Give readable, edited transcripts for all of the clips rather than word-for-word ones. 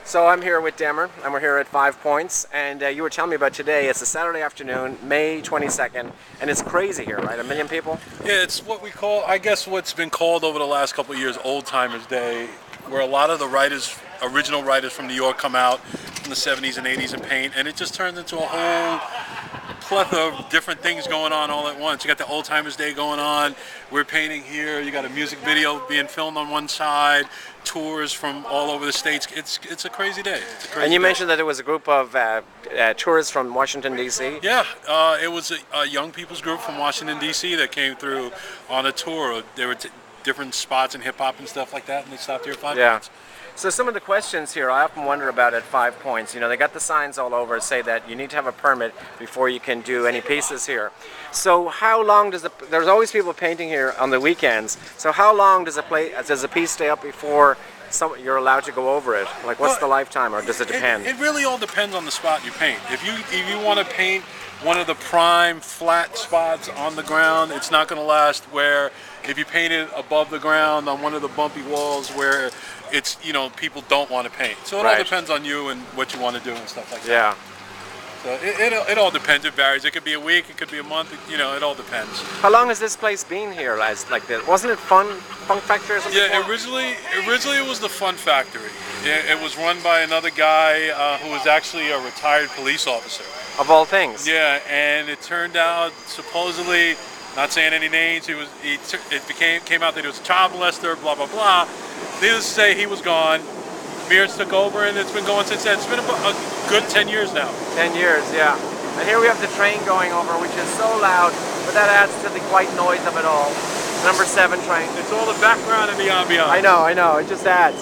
So I'm here with Demer, and we're here at 5 Points, and you were telling me about today. It's a Saturday afternoon, May 22nd, and it's crazy here, right? 1 million people? Yeah, it's what we call, I guess what's been called over the last couple of years, Old Timers Day, where a lot of the writers, original writers from New York come out in the 70s and 80s and paint, and it just turns into a whole plethora of different things going on all at once. You got the Old Timers Day going on, we're painting here, you got a music video being filmed on one side, tours from all over the states. It's a crazy day. And you mentioned that there was a group of tourists from Washington, D.C.? Yeah, it was a young people's group from Washington, D.C. that came through on a tour. There were different spots in hip-hop and stuff like that, and they stopped here at 5 Points. So some of the questions here I often wonder about at 5 Points. You know, they got the signs all over say that you need to have a permit before you can do any pieces here. So how long does there's always people painting here on the weekends. So how long does a piece stay up before you're allowed to go over it? Like, what's the lifetime, or does it depend? It really all depends on the spot you paint. If you want to paint one of the prime flat spots on the ground, it's not going to last. Where if you paint it above the ground on one of the bumpy walls where it's, you know, people don't want to paint. So it all depends on you and what you want to do and stuff like that. Yeah. So it all depends. It varies. It could be a week. It could be a month. You know, it all depends. How long has this place been here? Like this? Wasn't it Fun Factory or something? Yeah, originally it was the Fun Factory. It was run by another guy who was actually a retired police officer. Of all things. Yeah, and it turned out, supposedly, not saying any names, came out that he was a child molester, blah blah blah. Needless to say, he was gone. Mears took over, and it's been going since then. It's been a good 10 years now. 10 years, yeah. And here we have the train going over, which is so loud, but that adds to the white noise of it all. Number 7 train. It's all the background and the ambiance. I know, it just adds.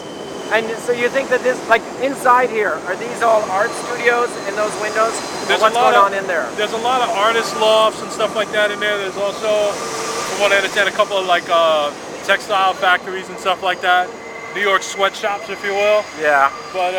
And so you think that this, like inside here, are these all art studios in those windows? What's going on in there? There's a lot of artist lofts and stuff like that in there. There's also, from what I understand, a couple of like textile factories and stuff like that. New York sweatshops, if you will. Yeah. But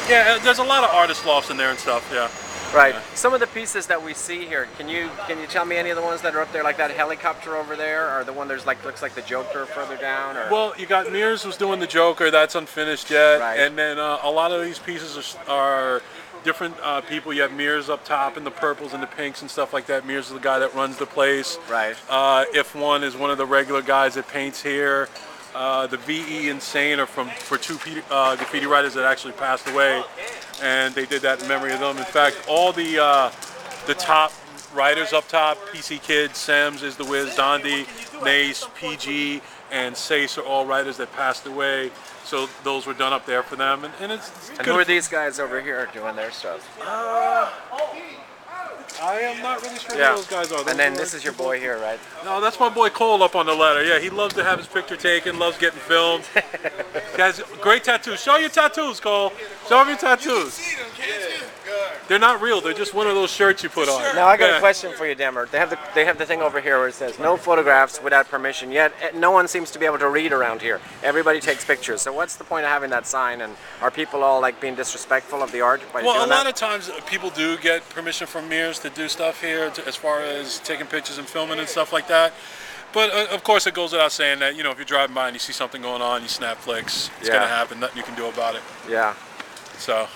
yeah, there's a lot of artist lofts in there and stuff. Yeah. Right. Yeah. Some of the pieces that we see here, can you tell me any of the ones that are up there, like that helicopter over there, or the one there's like looks like the Joker further down? Or? Well, you got Mears who's doing the Joker. That's unfinished yet. Right. And then a lot of these pieces are different people. You have Mears up top in the purples and the pinks and stuff like that. Mears is the guy that runs the place. Right. If One is one of the regular guys that paints here. The VE Insane are for two graffiti writers that actually passed away, and they did that in memory of them. In fact, all the top writers up top, PC Kid, Sems is the Wiz, Dondi, Nace, PG, and Sace are all writers that passed away. So those were done up there for them, and it's and who are these guys over here doing their stuff? I am not really sure who those guys are. And then this is your boy here, right? No, that's my boy Cole up on the ladder. Yeah, he loves to have his picture taken, loves getting filmed. He has great tattoos. Show your tattoos, Cole. Show him your tattoos. They're not real. They're just one of those shirts you put on. Now I got a question for you, Demer. They have the thing over here where it says no photographs without permission. Yet no one seems to be able to read around here. Everybody takes pictures. So what's the point of having that sign? And are people all like being disrespectful of the art by doing that? Well, a lot of times people do get permission from Mears to do stuff here, as far as taking pictures and filming and stuff like that. But of course, it goes without saying that, you know, if you're driving by and you see something going on, you snap flicks. It's going to happen. Nothing you can do about it. Yeah. So.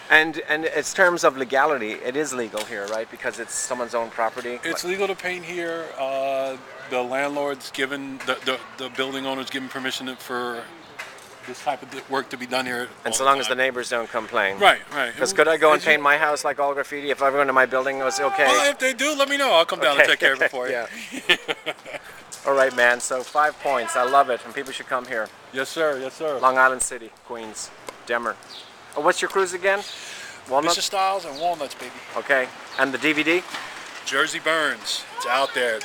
And in terms of legality, it is legal here, right? Because it's someone's own property. It's legal to paint here. The landlord's given the building owner's given permission for this type of work to be done here. And so long as the neighbors don't complain. Right. Because could I go and paint my house like all graffiti if everyone in my building was okay? Well, if they do, let me know. I'll come down and take care of it for you. Yeah. All right, man. So 5 Points. I love it, and people should come here. Yes, sir. Yes, sir. Long Island City, Queens, Demer. Oh, what's your cruise again? Walnuts? Mr. Styles and Walnuts, baby. Okay. And the DVD? Jersey Burns. It's out there.